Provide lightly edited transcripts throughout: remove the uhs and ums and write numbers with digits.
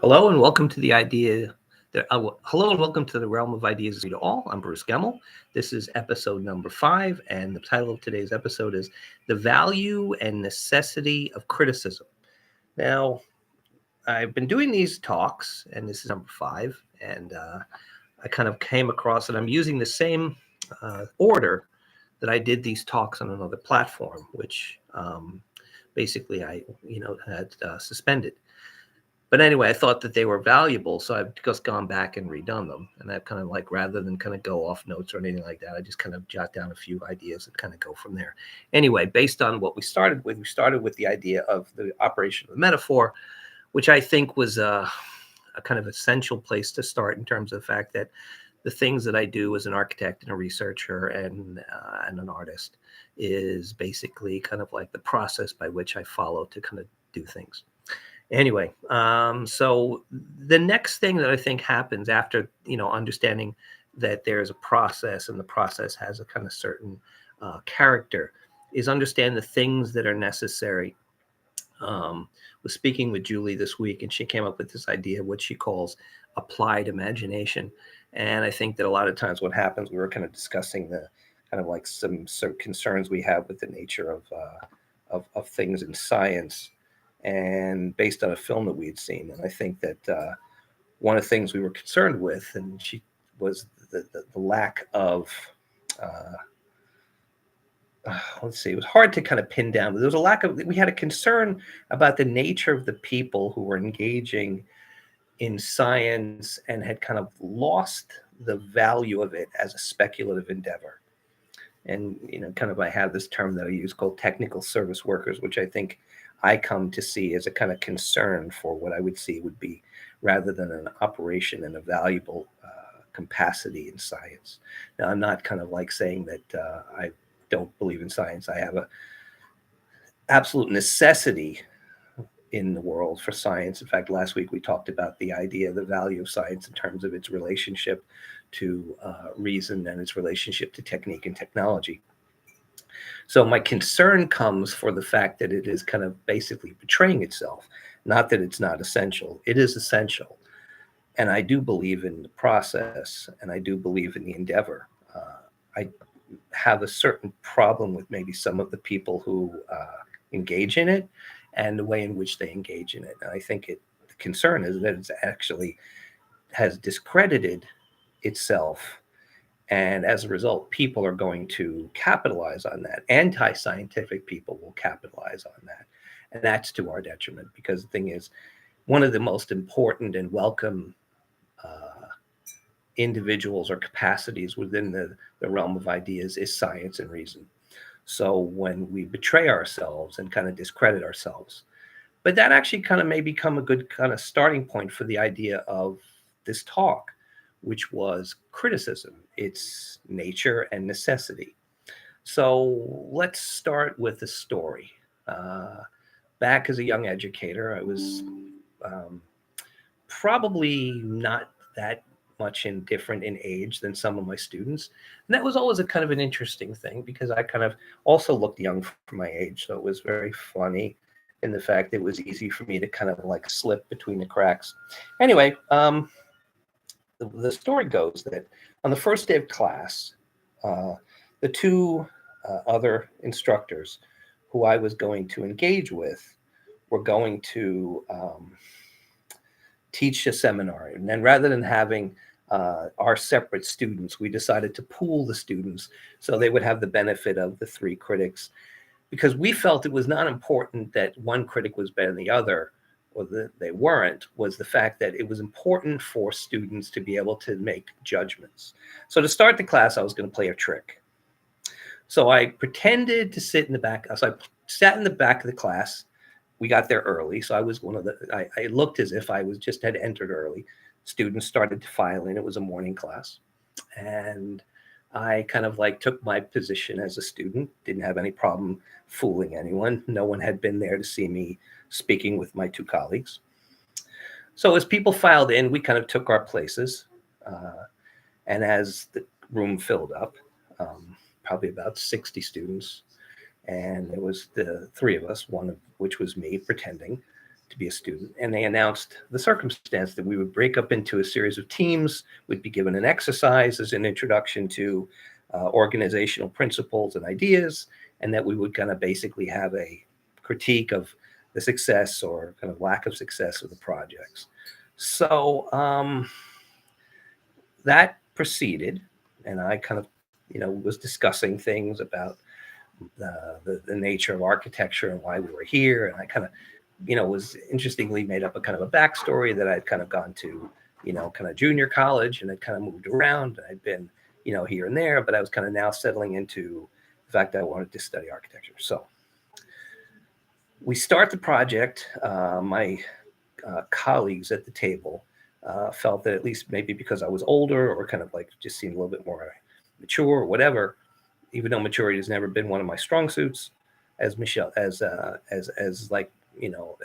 Hello and welcome to the idea. Hello and welcome to the realm of ideas to all. I'm Bruce Gemmel. This is episode number 5, and the title of today's episode is "The Value and Necessity of Criticism." Now, I've been doing these talks, and this is number 5, and I kind of came across it. I'm using the same order that I did these talks on another platform, which basically I, had suspended. But anyway, I thought that they were valuable, so I've just gone back and redone them. And I've kind of like, rather than kind of go off notes or anything like that, I just kind of jot down a few ideas and kind of go from there. Anyway, based on what we started with the idea of the operation of the metaphor, which I think was a kind of essential place to start in terms of the fact that the things that I do as an architect and a researcher and an artist is basically kind of like the process by which I follow to kind of do things. Anyway, so the next thing that I think happens after understanding that there's a process and the process has a kind of certain character is understand the things that are necessary. Was speaking with Julie this week, and she came up with this idea of what she calls applied imagination. And I think that a lot of times what happens, we were kind of discussing the kind of like some concerns we have with the nature of things in science and based on a film that we had seen. And I think that one of the things we were concerned with, and she was the lack of, uh, let's see, it was hard to kind of pin down, but there was a lack of, we had a concern about the nature of the people who were engaging in science and had kind of lost the value of it as a speculative endeavor. And kind of I have this term that I use called technical service workers, which I think I come to see as a kind of concern for what I would see would be rather than an operation and a valuable capacity in science. Now, I'm not kind of like saying that I don't believe in science. I have a absolute necessity in the world for science. In fact, last week we talked about the idea, the value of science in terms of its relationship to reason and its relationship to technique and technology. So my concern comes for the fact that it is kind of basically betraying itself. Not that it's not essential, it is essential. And I do believe in the process and I do believe in the endeavor. I have a certain problem with maybe some of the people who engage in it and the way in which they engage in it. And I think the concern is that it's actually has discredited itself, and as a result, people are going to capitalize on that. Anti-scientific people will capitalize on that. And that's to our detriment because the thing is, one of the most important and welcome individuals or capacities within the realm of ideas is science and reason. So when we betray ourselves and kind of discredit ourselves, but that actually kind of may become a good kind of starting point for the idea of this talk, which was criticism, its nature and necessity. So let's start with a story. Back as a young educator, I was um, probably not that much different in age than some of my students. And that was always a kind of an interesting thing because I kind of also looked young for my age. So it was very funny in the fact that it was easy for me to kind of like slip between the cracks. Anyway, the story goes that on the first day of class, uh, the two other instructors who I was going to engage with were going to teach a seminar. And then rather than having our separate students, we decided to pool the students so they would have the benefit of the three critics because we felt it was not important that one critic was better than the other or that they weren't, was the fact that it was important for students to be able to make judgments. So to start the class, I was going to play a trick. So I pretended to sit in the back. So I sat in the back of the class. We got there early. So I was I looked as if I was just had entered early. Students started to file in. It was a morning class. And I kind of like took my position as a student, didn't have any problem fooling anyone. No one had been there to see me speaking with my two colleagues. So as people filed in, we kind of took our places. And as the room filled up, probably about 60 students, and there was the three of us, one of which was me pretending to be a student. And they announced the circumstance that we would break up into a series of teams, would be given an exercise as an introduction to organizational principles and ideas, and that we would kind of basically have a critique of the success or kind of lack of success of the projects. So that proceeded, and I kind of, was discussing things about the nature of architecture and why we were here. And I kind of, was interestingly made up a kind of a backstory that I'd kind of gone to, kind of junior college, and I'd kind of moved around. I'd been, here and there, but I was kind of now settling into the fact that I wanted to study architecture. So we start the project. My colleagues at the table felt that, at least maybe because I was older or kind of like just seemed a little bit more mature or whatever, even though maturity has never been one of my strong suits, as Michelle, as like,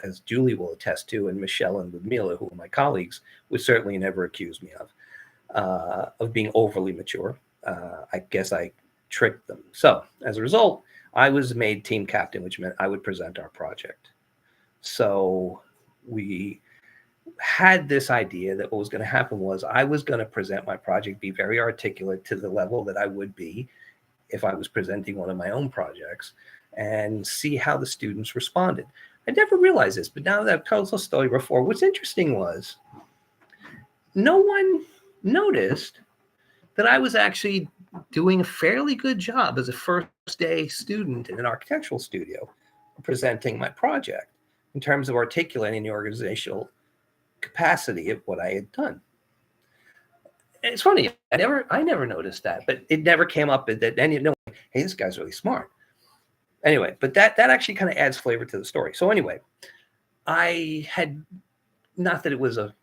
as Julie will attest to, and Michelle and Ludmila, who are my colleagues, would certainly never accuse me of being overly mature. I guess I tricked them. So as a result, I was made team captain, which meant I would present our project. So we had this idea that what was going to happen was I was going to present my project, be very articulate to the level that I would be if I was presenting one of my own projects, and see how the students responded. I never realized this, but now that I've told the story before, what's interesting was no one noticed that I was actually doing a fairly good job as a first day student in an architectural studio presenting my project in terms of articulating the organizational capacity of what I had done. And it's funny, I never noticed that, but it never came up that any hey, this guy's really smart. Anyway, but that actually kind of adds flavor to the story. So anyway, I had, not that it was a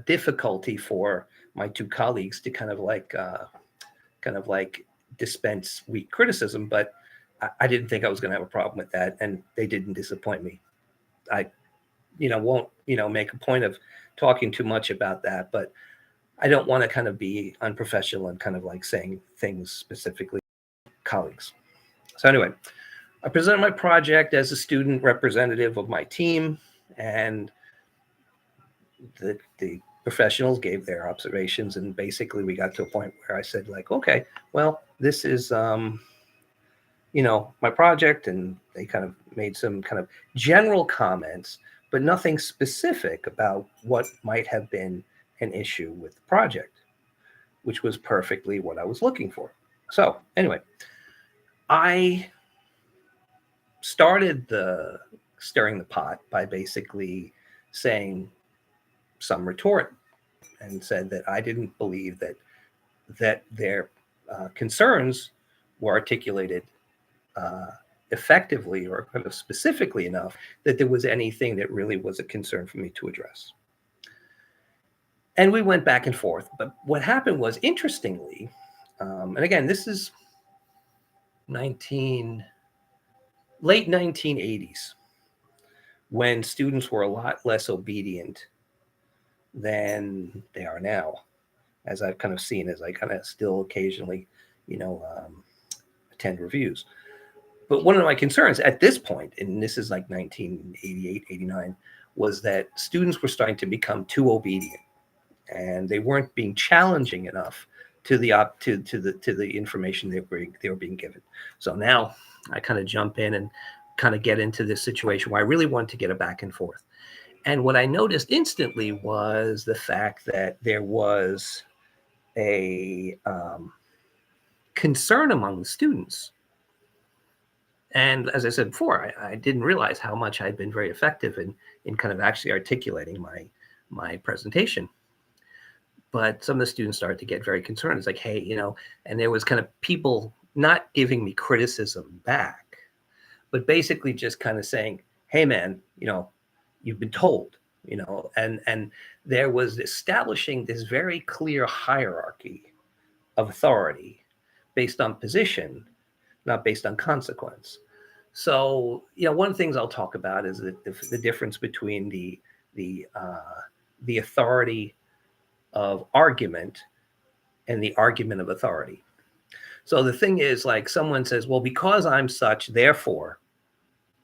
difficulty for my two colleagues to kind of like dispense weak criticism, but I didn't think I was going to have a problem with that, and they didn't disappoint me. I, won't, make a point of talking too much about that, but I don't want to kind of be unprofessional and kind of like saying things specifically to colleagues. So anyway, I presented my project as a student representative of my team, and the professionals gave their observations, and basically we got to a point where I said, like, okay, well, this is my project, and they kind of made some kind of general comments, but nothing specific about what might have been an issue with the project, which was perfectly what I was looking for. So anyway, I started stirring the pot by basically saying some retort, and said that I didn't believe that their concerns were articulated effectively or kind of specifically enough that there was anything that really was a concern for me to address. And we went back and forth. But what happened was, interestingly, and again, this is late 1980s, when students were a lot less obedient than they are now, as I've kind of seen, as I kind of still occasionally, attend reviews. But one of my concerns at this point, and this is like 1988, 89, was that students were starting to become too obedient, and they weren't being challenging enough to the information they were being given. So now I kind of jump in and kind of get into this situation where I really want to get a back and forth. And what I noticed instantly was the fact that there was a concern among the students. And as I said before, I didn't realize how much I'd been very effective in kind of actually articulating my presentation. But some of the students started to get very concerned. It's like, hey, and there was kind of people not giving me criticism back, but basically just kind of saying, hey, man, you've been told, and there was establishing this very clear hierarchy of authority based on position, not based on consequence. So, one of the things I'll talk about is the difference between the authority of argument and the argument of authority. So the thing is, like, someone says, well, because I'm such, therefore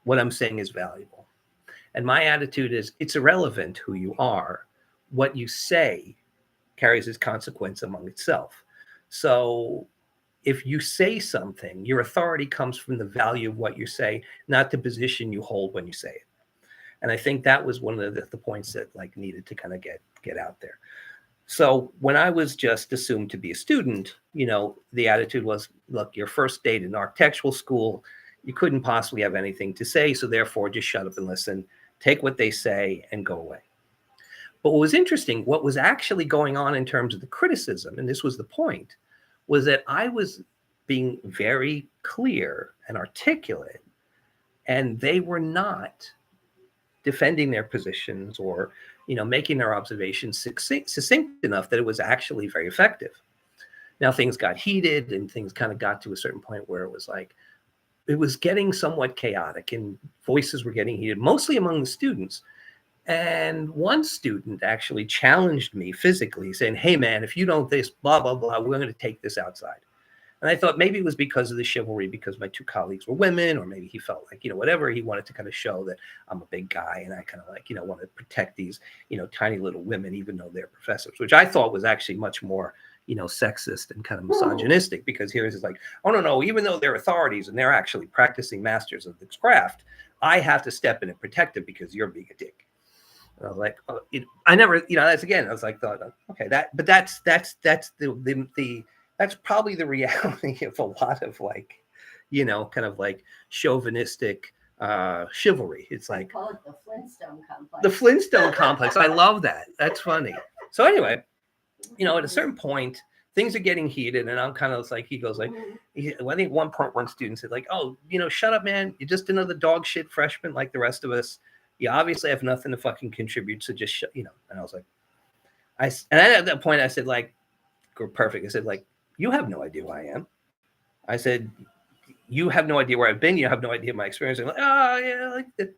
what I'm saying is valuable. And my attitude is it's irrelevant who you are. What you say carries its consequence among itself. So if you say something, your authority comes from the value of what you say, not the position you hold when you say it. And I think that was one of the points that like needed to kind of get out there. So when I was just assumed to be a student, the attitude was, look, your first date in architectural school, you couldn't possibly have anything to say. So therefore, just shut up and listen, take what they say and go away. But what was interesting, what was actually going on in terms of the criticism, and this was the point, was that I was being very clear and articulate, and they were not defending their positions or making their observations succinct enough that it was actually very effective. Now things got heated and things kind of got to a certain point where it was like, it was getting somewhat chaotic and voices were getting heated, mostly among the students. And one student actually challenged me physically saying, hey man, if you don't this, blah, blah, blah, we're going to take this outside. And I thought maybe it was because of the chivalry, because my two colleagues were women, or maybe he felt like, whatever, he wanted to kind of show that I'm a big guy and I kind of like, want to protect these, tiny little women, even though they're professors, which I thought was actually much more, sexist and kind of misogynistic, because here is like, oh, no, even though they're authorities and they're actually practicing masters of this craft, I have to step in and protect them because you're being a dick. And I was like, oh, I never, that's again, I was like, okay, that's that's probably the reality of a lot of like, kind of like chauvinistic chivalry. It's like call it the Flintstone complex. The Flintstone complex. I love that. That's funny. So anyway, at a certain point, things are getting heated, and I'm kind of like, he goes like, I think at one point one student said like, oh, shut up, man. You're just another dog shit freshman like the rest of us. You obviously have nothing to fucking contribute, so just shut, And I was like, and at that point I said like, perfect. I said like, you have no idea who I am. I said, you have no idea where I've been. You have no idea my experience. I'm like, oh, yeah. Like that.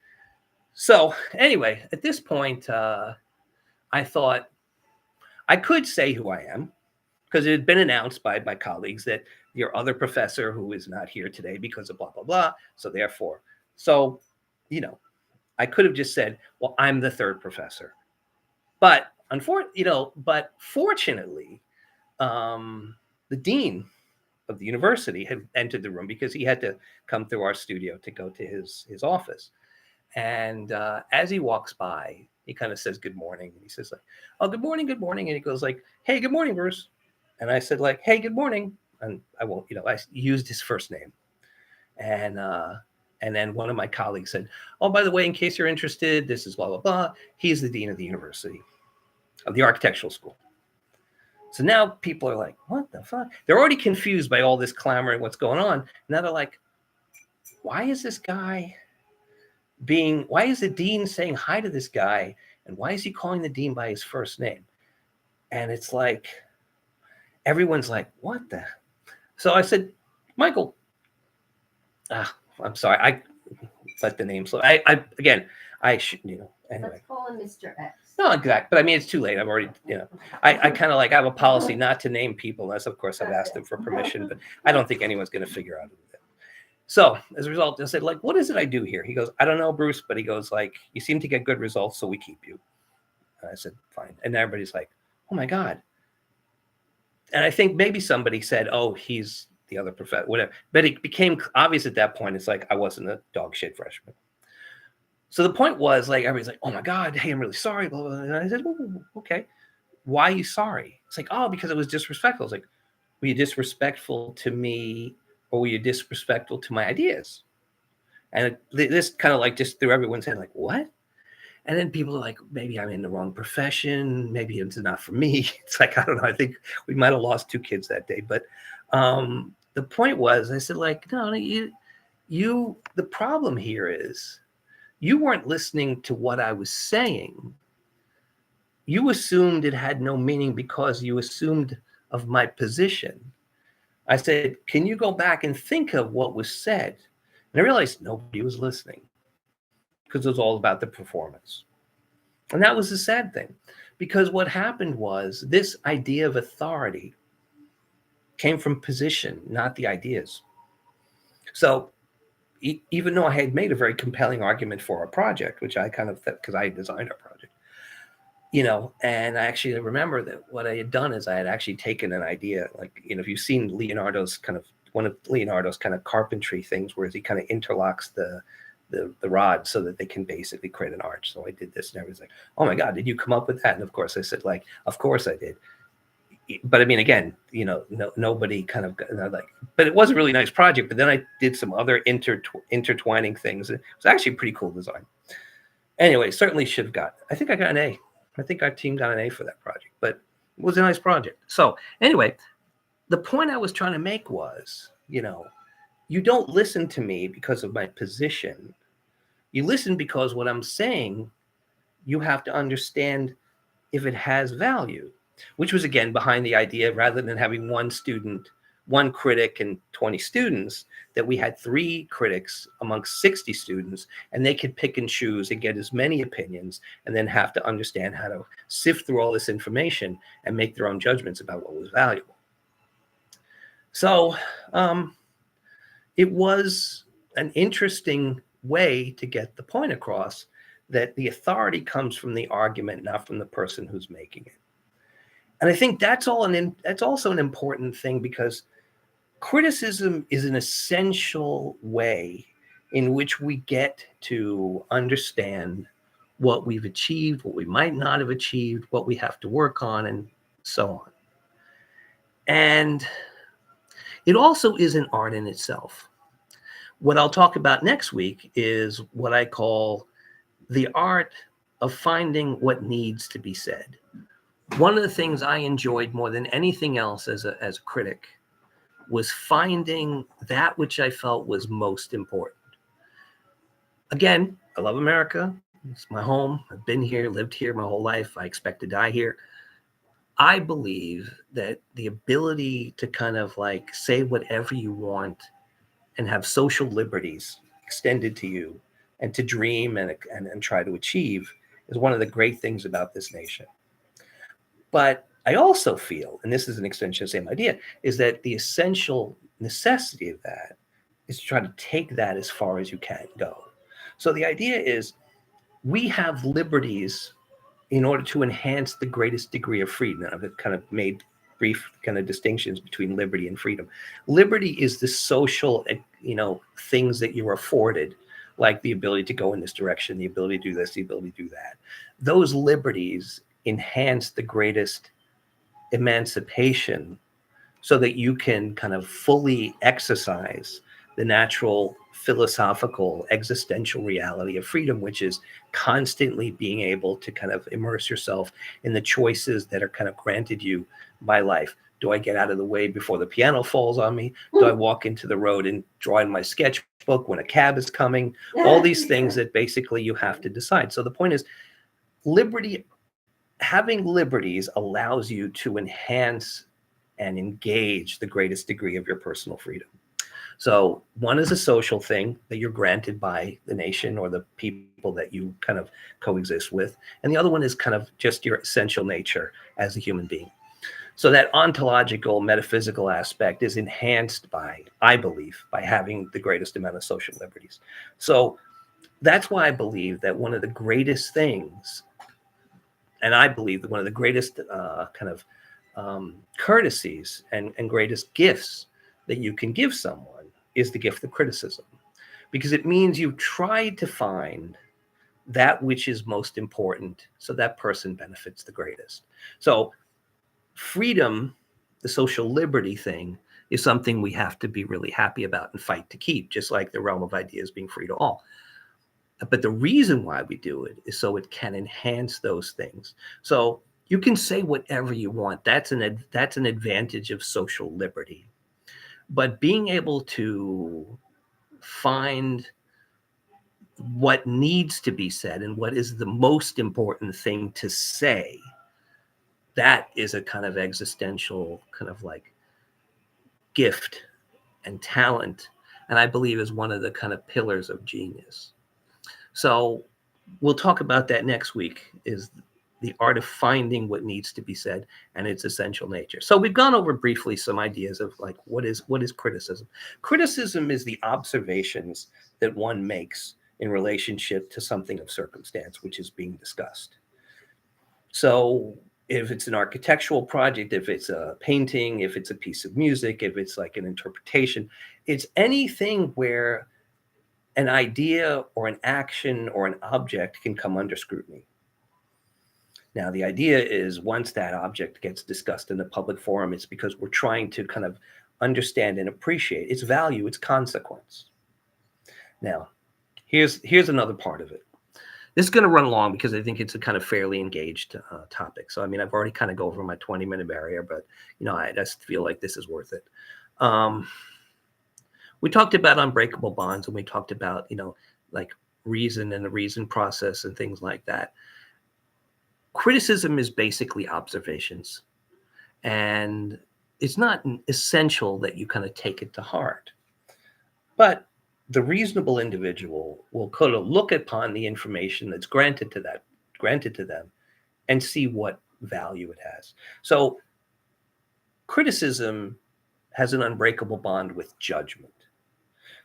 So anyway, at this point, I thought I could say who I am because it had been announced by my colleagues that your other professor who is not here today because of blah, blah, blah. So therefore, I could have just said, well, I'm the third professor. But fortunately, the dean of the university had entered the room because he had to come through our studio to go to his office. And as he walks by, he kind of says, good morning. And he says like, oh, good morning, good morning. And he goes like, hey, good morning, Bruce. And I said like, hey, good morning. And I won't, I used his first name. And then one of my colleagues said, oh, by the way, in case you're interested, this is blah, blah, blah. He's the dean of the university, of the architectural school. So now people are like, what the fuck? They're already confused by all this clamor and what's going on. Now they're like, why is the dean saying hi to this guy? And why is he calling the dean by his first name? And it's like, everyone's like, what the? So I said, Michael, I'm sorry. I let the name slip. I should, anyway. Let's call him Mr. X. No, exactly. But I mean, it's too late. I've already, I kind of like, I have a policy not to name people unless, of course, I've asked them for permission, but I don't think anyone's going to figure out who that. So as a result, I said, like, what is it I do here? He goes, I don't know, Bruce, but he goes like, you seem to get good results, so we keep you. And I said, fine. And everybody's like, oh my God. And I think maybe somebody said, oh, he's the other professor, whatever. But it became obvious at that point. It's like, I wasn't a dog shit freshman. So the point was like, everybody's like, oh my God, hey, I'm really sorry. Blah, blah, blah. And I said, oh, okay. Why are you sorry? It's like, oh, because it was disrespectful. I was like, were you disrespectful to me or were you disrespectful to my ideas? And this kind of like just threw everyone's head like, what? And then people are like, maybe I'm in the wrong profession. Maybe it's not for me. It's like, I don't know. I think we might have lost 2 kids that day. But the point was, I said, like, no, the problem here is you weren't listening to what I was saying. You assumed it had no meaning because you assumed of my position. I said, can you go back and think of what was said? And I realized nobody was listening because it was all about the performance. And that was the sad thing, because what happened was this idea of authority came from position, not the ideas. So even though I had made a very compelling argument for our project, which I kind of, because I designed our project, and I actually remember that what I had done is I had actually taken an idea, like, if you've seen one of Leonardo's kind of carpentry things, where he kind of interlocks the rod so that they can basically create an arch. So I did this, and everyone's like, "Oh my God, did you come up with that?" And of course I said, like, "Of course I did." But I mean, again, nobody kind of like, but it was a really nice project. But then I did some other intertwining things. It was actually a pretty cool design. Anyway, certainly should have got. I think I got an A. I think our team got an A for that project, but it was a nice project. So anyway, the point I was trying to make was, you don't listen to me because of my position. You listen because what I'm saying, you have to understand if it has value, which was, again, behind the idea, rather than having one critic and 20 students, that we had 3 critics amongst 60 students, and they could pick and choose and get as many opinions, and then have to understand how to sift through all this information and make their own judgments about what was valuable. So it was an interesting way to get the point across that the authority comes from the argument, not from the person who's making it. And I think that's also an important thing, because criticism is an essential way in which we get to understand what we've achieved, what we might not have achieved, what we have to work on, and so on. And it also is an art in itself. What I'll talk about next week is what I call the art of finding what needs to be said. One of the things I enjoyed more than anything else as a critic was finding that which I felt was most important. Again, I love America. It's my home. I've been here, lived here my whole life. I expect to die here. I believe that the ability to kind of like say whatever you want and have social liberties extended to you, and to dream and try to achieve, is one of the great things about this nation. But I also feel, and this is an extension of the same idea, is that the essential necessity of that is to try to take that as far as you can go. So the idea is, we have liberties in order to enhance the greatest degree of freedom. And I've kind of made brief kind of distinctions between liberty and freedom. Liberty is the social, things that you're afforded, like the ability to go in this direction, the ability to do this, the ability to do that. Those liberties enhance the greatest emancipation, so that you can kind of fully exercise the natural philosophical existential reality of freedom, which is constantly being able to kind of immerse yourself in the choices that are kind of granted you by life. Do I get out of the way before the piano falls on me? Do I walk into the road and draw in my sketchbook when a cab is coming? All these things that basically you have to decide. So the point is, having liberties allows you to enhance and engage the greatest degree of your personal freedom. So one is a social thing that you're granted by the nation or the people that you kind of coexist with. And the other one is kind of just your essential nature as a human being. So that ontological, metaphysical aspect is enhanced by, I believe, by having the greatest amount of social liberties. So that's why I believe that one of the greatest things, and I believe that one of the greatest courtesies and greatest gifts that you can give someone is the gift of criticism, because it means you try to find that which is most important, so that person benefits the greatest. So freedom, the social liberty thing, is something we have to be really happy about and fight to keep, just like the realm of ideas being free to all. But the reason why we do it is so it can enhance those things. So you can say whatever you want. That's an advantage of social liberty. But being able to find what needs to be said and what is the most important thing to say, that is a kind of existential kind of like gift and talent, and I believe is one of the kind of pillars of genius. So we'll talk about that next week, is the art of finding what needs to be said and its essential nature. So we've gone over briefly some ideas of like what is criticism. Criticism is the observations that one makes in relationship to something of circumstance which is being discussed. So if it's an architectural project, if it's a painting, if it's a piece of music, if it's like an interpretation, it's anything where an idea or an action or an object can come under scrutiny. Now, the idea is once that object gets discussed in a public forum, it's because we're trying to kind of understand and appreciate its value, its consequence. Now, here's another part of it. This is going to run long because I think it's a kind of fairly engaged topic. So, I mean, I've already kind of go over my 20-minute barrier, but, I just feel like this is worth it. We talked about unbreakable bonds, and we talked about, like reason and the reason process and things like that. Criticism is basically observations, and it's not essential that you kind of take it to heart. But the reasonable individual will kind of look upon the information that's granted to them and see what value it has. So criticism has an unbreakable bond with judgment.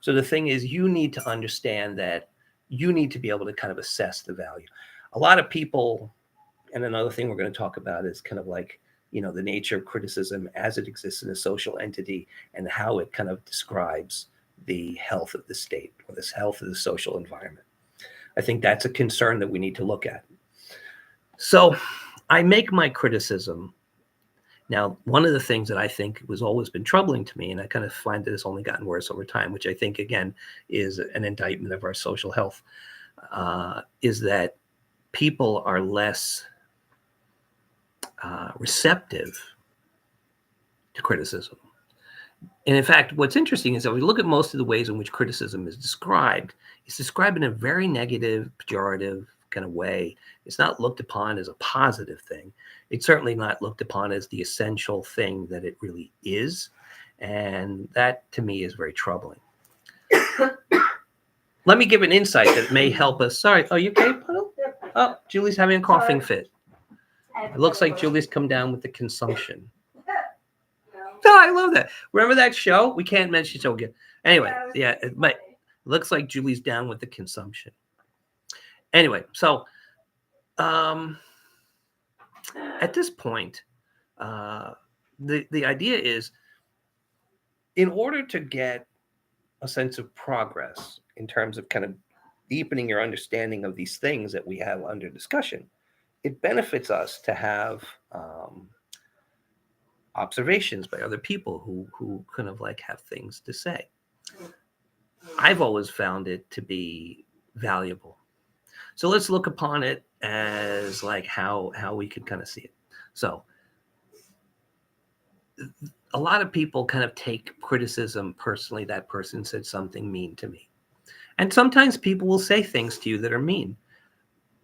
So the thing is, you need to understand that you need to be able to kind of assess the value. A lot of people, and another thing we're going to talk about is kind of like, the nature of criticism as it exists in a social entity and how it kind of describes the health of the state or the health of the social environment. I think that's a concern that we need to look at. So I make my criticism. Now, one of the things that I think was always been troubling to me, and I kind of find that it's only gotten worse over time, which I think, again, is an indictment of our social health, is that people are less receptive to criticism. And in fact, what's interesting is that we look at most of the ways in which criticism is described, it's described in a very negative, pejorative kind of way. It's not looked upon as a positive thing. It's certainly not looked upon as the essential thing that it really is. And that, to me, is very troubling. Let me give an insight that may help us. Sorry. Oh, you okay, Puddle? Oh, Julie's having a coughing fit. It looks like Julie's come down with the consumption. No, I love that. Remember that show? We can't mention show again. Anyway, yeah, it looks like Julie's down with the consumption. Anyway, so at this point, the idea is, in order to get a sense of progress in terms of kind of deepening your understanding of these things that we have under discussion, it benefits us to have observations by other people who kind of like have things to say. I've always found it to be valuable. So let's look upon it as like how we could kind of see it. So a lot of people kind of take criticism personally. That person said something mean to me. And sometimes people will say things to you that are mean.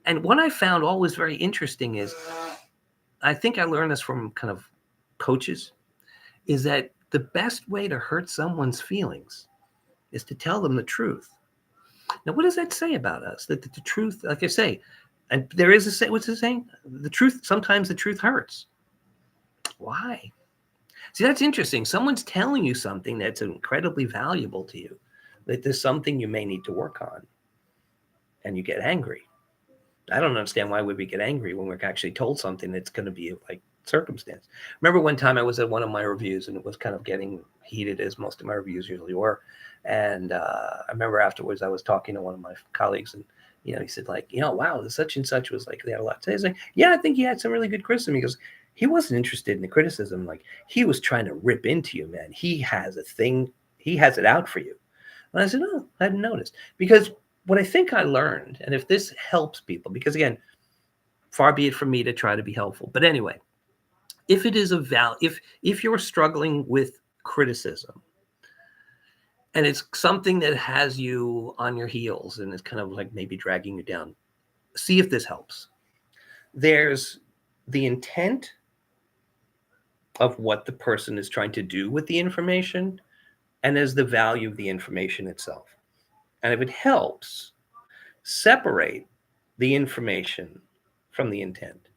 And what I found always very interesting is, I think I learned this from kind of coaches, is that the best way to hurt someone's feelings is to tell them the truth. Now, what does that say about us? That the truth, like I say, and there is a say, what's the saying? The truth, sometimes the truth hurts. Why? See, that's interesting. Someone's telling you something that's incredibly valuable to you, that there's something you may need to work on, and you get angry. I don't understand why would we get angry when we're actually told something that's going to be like circumstance. Remember one time I was at one of my reviews and it was kind of getting heated, as most of my reviews usually were. And I remember afterwards I was talking to one of my colleagues, and he said like, wow, the such and such was like, they had a lot to say. I was like, yeah, I think he had some really good criticism. He goes, he wasn't interested in the criticism. Like, he was trying to rip into you, man. He has a thing. He has it out for you. And I said, no, I hadn't noticed. Because what I think I learned, and if this helps people, because again, far be it from me to try to be helpful. But anyway, if it is if you're struggling with criticism and it's something that has you on your heels and it's kind of like maybe dragging you down, see if this helps. There's the intent of what the person is trying to do with the information, and there's the value of the information itself. And if it helps, separate the information from the intent.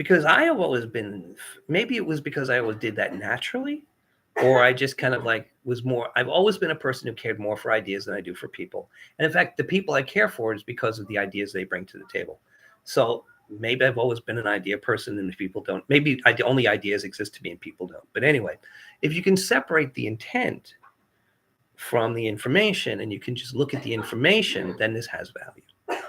because I have always been, maybe it was because I always did that naturally, or I just kind of like was more, I've always been a person who cared more for ideas than I do for people. And in fact, the people I care for is because of the ideas they bring to the table. So maybe I've always been an idea person and people don't. Maybe only ideas exist to me and people don't. But anyway, if you can separate the intent from the information and you can just look at the information, then this has value.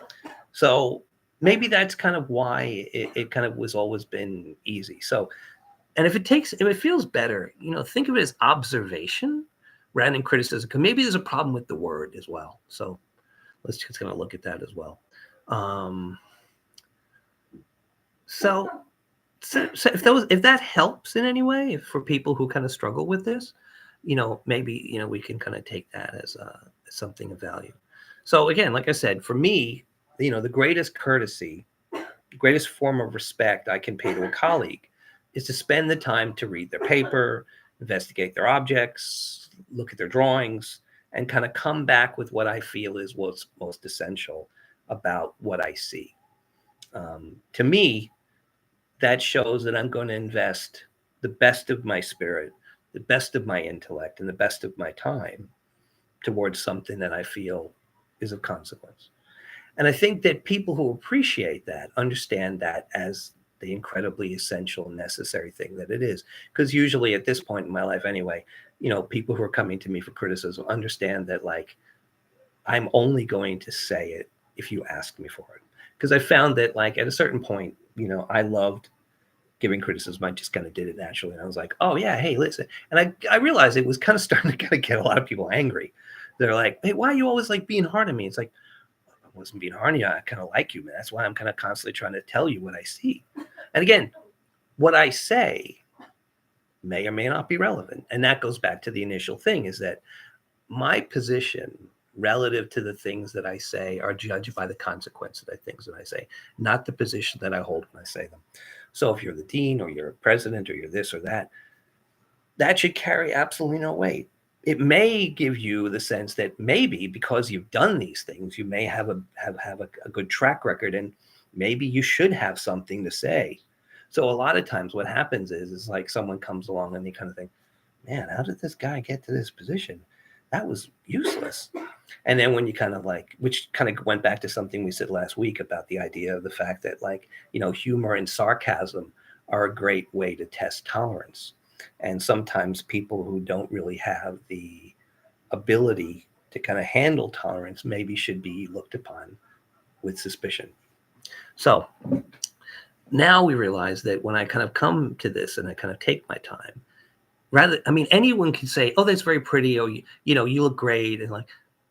So maybe that's kind of why it kind of was always been easy. So, and if it feels better, think of it as observation rather than criticism, because maybe there's a problem with the word as well. So let's just kind of look at that as well. So if that helps in any way for people who kind of struggle with this, maybe, we can kind of take that as something of value. So again, like I said, for me, the greatest courtesy, the greatest form of respect I can pay to a colleague is to spend the time to read their paper, investigate their objects, look at their drawings, and kind of come back with what I feel is what's most essential about what I see. To me, that shows that I'm going to invest the best of my spirit, the best of my intellect, and the best of my time towards something that I feel is of consequence. And I think that people who appreciate that understand that as the incredibly essential and necessary thing that it is. Because usually at this point in my life anyway, people who are coming to me for criticism understand that, like, I'm only going to say it if you ask me for it. Because I found that, like, at a certain point, I loved giving criticism. I just kind of did it naturally. And I was like, oh yeah, hey, listen. And I realized it was kind of starting to kind of get a lot of people angry. They're like, hey, why are you always like being hard on me? It's like, I wasn't being hard on you. I kind of like you, man. That's why I'm kind of constantly trying to tell you what I see. And again, what I say may or may not be relevant. And that goes back to the initial thing, is that my position relative to the things that I say are judged by the consequence of the things that I say, not the position that I hold when I say them. So if you're the dean or you're a president or you're this or that, that should carry absolutely no weight. It may give you the sense that maybe because you've done these things, you may have a good track record, and maybe you should have something to say. So a lot of times what happens is like someone comes along and they kind of think, man, how did this guy get to this position? That was useless. And then when you kind of like, which kind of went back to something we said last week about the idea of the fact that, like, humor and sarcasm are a great way to test tolerance. And sometimes people who don't really have the ability to kind of handle tolerance maybe should be looked upon with suspicion. So now we realize that when I kind of come to this and I kind of take my time, anyone can say, oh, that's very pretty, or, you look great, and like,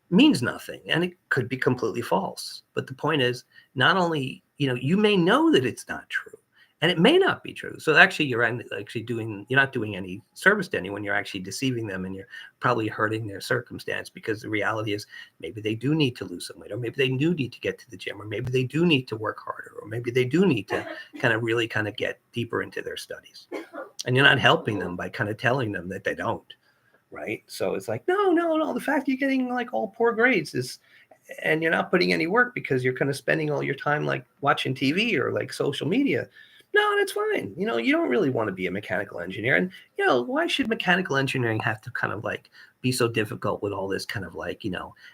means nothing. And it could be completely false. But the point is, not only, you may know that it's not true, and it may not be true. So actually, you're not doing any service to anyone. You're actually deceiving them, and you're probably hurting their circumstance, because the reality is maybe they do need to lose some weight, or maybe they do need to get to the gym, or maybe they do need to work harder, or maybe they do need to kind of really kind of get deeper into their studies. And you're not helping them by kind of telling them that they don't, right? So it's like, no. The fact you're getting like all poor grades is, and you're not putting any work because you're kind of spending all your time like watching TV or like social media. No, that's fine. You don't really want to be a mechanical engineer. And, why should mechanical engineering have to kind of like be so difficult with all this kind of like,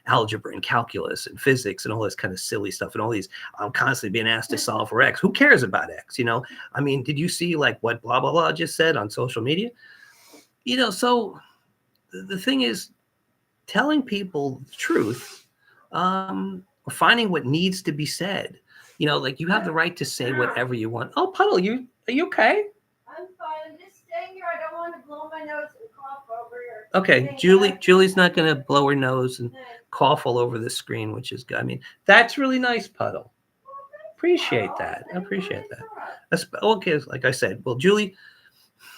algebra and calculus and physics and all this kind of silly stuff and all these, I'm constantly being asked to solve for X. Who cares about X? Did you see like what blah, blah, blah just said on social media? So the thing is, telling people the truth, or finding what needs to be said. Like, you have the right to say whatever you want. Oh, Puddle, are you okay? I'm fine. I'm just staying here. I don't want to blow my nose and cough over here. Okay, Julie's not going to blow her nose and cough all over the screen, which is good. That's really nice, Puddle. Appreciate that. I appreciate that. Okay, like I said, well, Julie,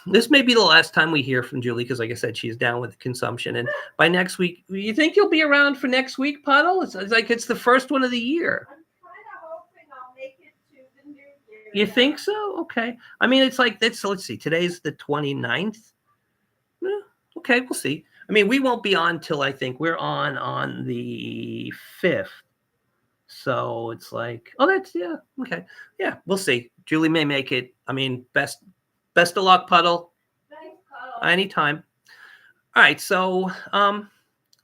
this may be the last time we hear from Julie, because like I said, she's down with the consumption. And by next week, you think you'll be around for next week, Puddle? It's like it's the first one of the year. You think so? Okay. It's like, let's see, today's the 29th. Okay, we'll see. We won't be on till, I think we're on the 5th. So it's like, oh, that's, yeah, okay. Yeah, we'll see. Julie may make it. I mean, best of luck, Puddle. Thanks, Carl. Anytime. All right, so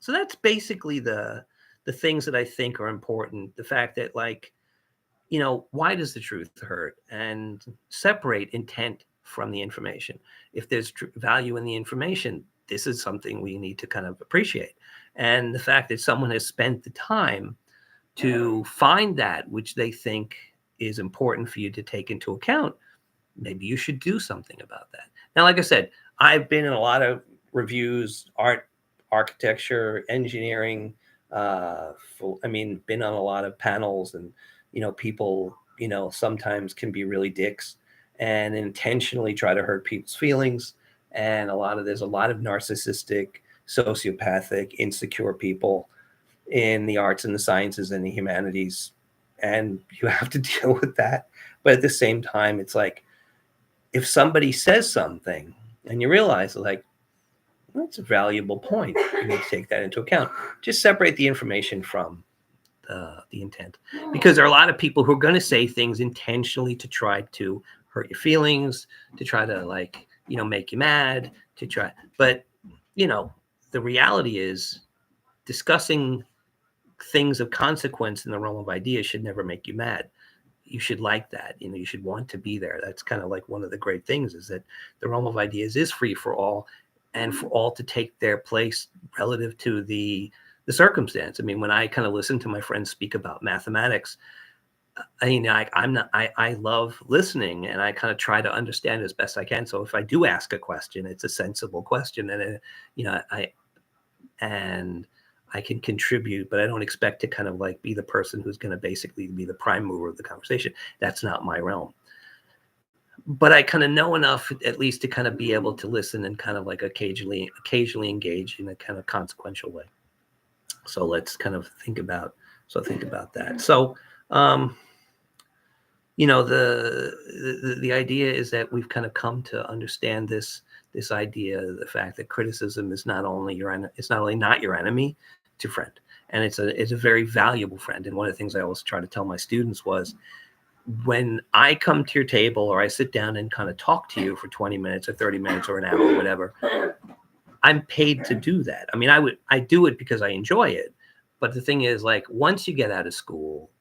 that's basically the things that I think are important. The fact that, like, why does the truth hurt? And separate intent from the information. If there's value in the information, this is something we need to kind of appreciate. And the fact that someone has spent the time to find that which they think is important for you to take into account, maybe you should do something about that. Now, like I said, I've been in a lot of reviews, art, architecture, engineering. Been on a lot of panels, and people, sometimes can be really dicks and intentionally try to hurt people's feelings. And there's a lot of narcissistic, sociopathic, insecure people in the arts and the sciences and the humanities, and you have to deal with that. But at the same time, it's like, if somebody says something and you realize, like, that's a valuable point, you need to take that into account. Just separate the information from the intent, because there are a lot of people who are going to say things intentionally to try to hurt your feelings, to try to, like, make you mad, to try. But the reality is, discussing things of consequence in the realm of ideas should never make you mad. You should like that. You should want to be there. That's kind of like one of the great things, is that the realm of ideas is free for all, and for all to take their place relative to the circumstance. I mean, when I kind of listen to my friends speak about mathematics, I love listening, and I kind of try to understand as best I can. So if I do ask a question, it's a sensible question, and I can contribute, but I don't expect to kind of like be the person who's going to basically be the prime mover of the conversation. That's not my realm. But I kind of know enough, at least, to kind of be able to listen and kind of like occasionally engage in a kind of consequential way. So let's kind of think about that. So, the idea is that we've kind of come to understand this idea, the fact that criticism is not only not your enemy, it's your friend, and it's a very valuable friend. And one of the things I always try to tell my students was, when I come to your table, or I sit down and kind of talk to you for 20 minutes or 30 minutes or an hour or whatever, I'm paid to do that. I mean, I do it because I enjoy it. But the thing is, like, once you get out of school,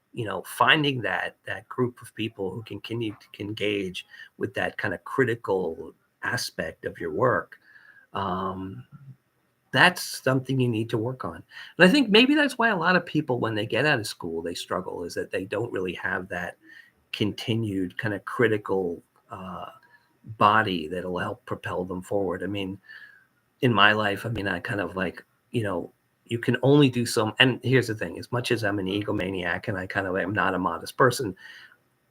finding that group of people who can continue to engage with that kind of critical aspect of your work, that's something you need to work on. And I think maybe that's why a lot of people, when they get out of school, they struggle, is that they don't really have that continued kind of critical body that'll help propel them forward. I mean, in my life, I kind of like, you can only do some. And here's the thing: as much as I'm an egomaniac and I kind of am not a modest person,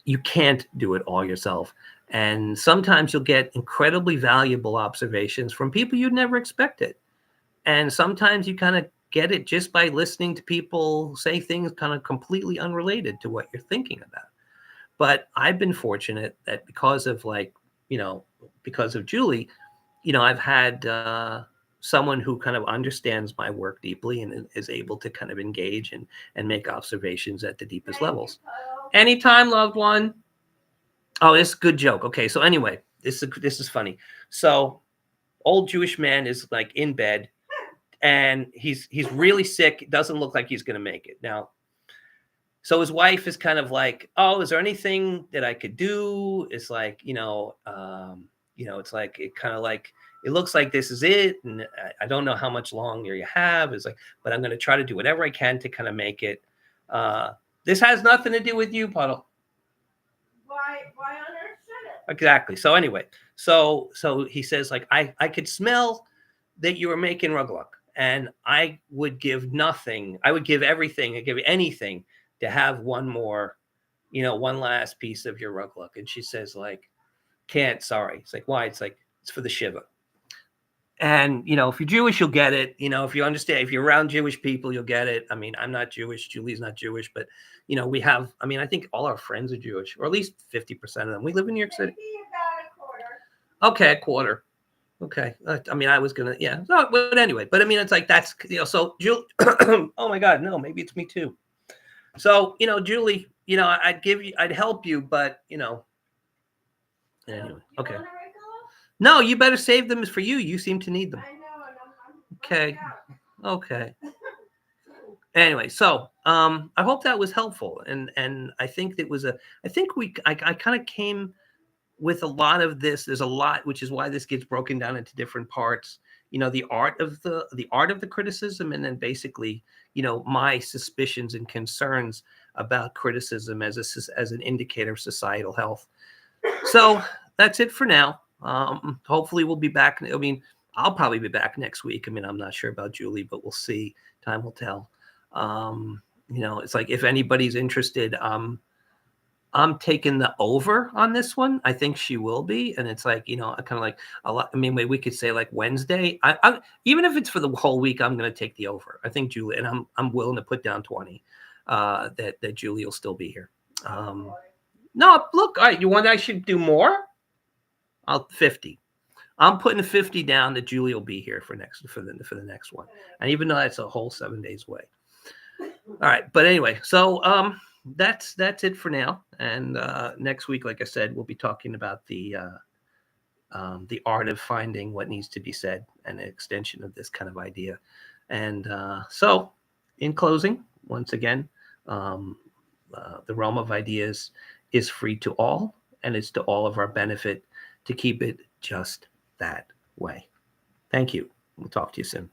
you can't do it all yourself. And sometimes you'll get incredibly valuable observations from people you'd never expected. And sometimes you kind of get it just by listening to people say things kind of completely unrelated to what you're thinking about. But I've been fortunate that because of Julie, I've had someone who kind of understands my work deeply and is able to kind of engage and make observations at the deepest levels. Anytime, loved one. Oh, this is a good joke. Okay, so anyway, this is funny. So, old Jewish man is like in bed, and he's really sick. Doesn't look like he's going to make it now. So his wife is kind of like, "Oh, is there anything that I could do?" It's like, it's like, it kind of like, it looks like this is it, and I don't know how much longer you have. It's like, but I'm going to try to do whatever I can to kind of make it. This has nothing to do with you, Puddle. Why on earth should it? Exactly. So anyway, so he says, like, I could smell that you were making rugluck, and I would give nothing. I would give everything. I'd give anything to have one last piece of your rugluck. And she says, like, can't, sorry. It's like, why? It's like, it's for the Shiva. And, if you're Jewish, you'll get it. If you understand, if you're around Jewish people, you'll get it. I mean, I'm not Jewish. Julie's not Jewish, but, we have, I think all our friends are Jewish, or at least 50% of them. We live in New York City. Maybe about a quarter. Okay, a quarter. Okay. I was going to, yeah. No, but anyway, it's like, that's, so Julie, oh my God, no, maybe it's me too. So, Julie, I'd help you, but anyway, okay. Want a Ricola? No, you better save them for you. You seem to need them. I know, and I'm Okay. running out. Okay. Anyway, so I hope that was helpful, and I think I kind of came with a lot of this. There's a lot, which is why this gets broken down into different parts. The art of the criticism, and then basically, my suspicions and concerns about criticism as an indicator of societal health. So that's it for now. Hopefully we'll be back. I mean, I'll probably be back next week. I mean, I'm not sure about Julie, but we'll see. Time will tell. It's like if anybody's interested, I'm taking the over on this one. I think she will be, and it's like I kind of like a lot. I mean, we could say like Wednesday. I even if it's for the whole week, I'm going to take the over. I think Julie, and I'm willing to put down 20. That Julie will still be here. No, look, all right, you want I should do more? I'll 50. I'm putting 50 down that Julie will be here for the next one. And even though that's a whole 7 days away. All right, but anyway, so that's it for now. And next week, like I said, we'll be talking about the art of finding what needs to be said and an extension of this kind of idea. And so in closing, once again, the realm of ideas is free to all, and it's to all of our benefit to keep it just that way. Thank you. We'll talk to you soon.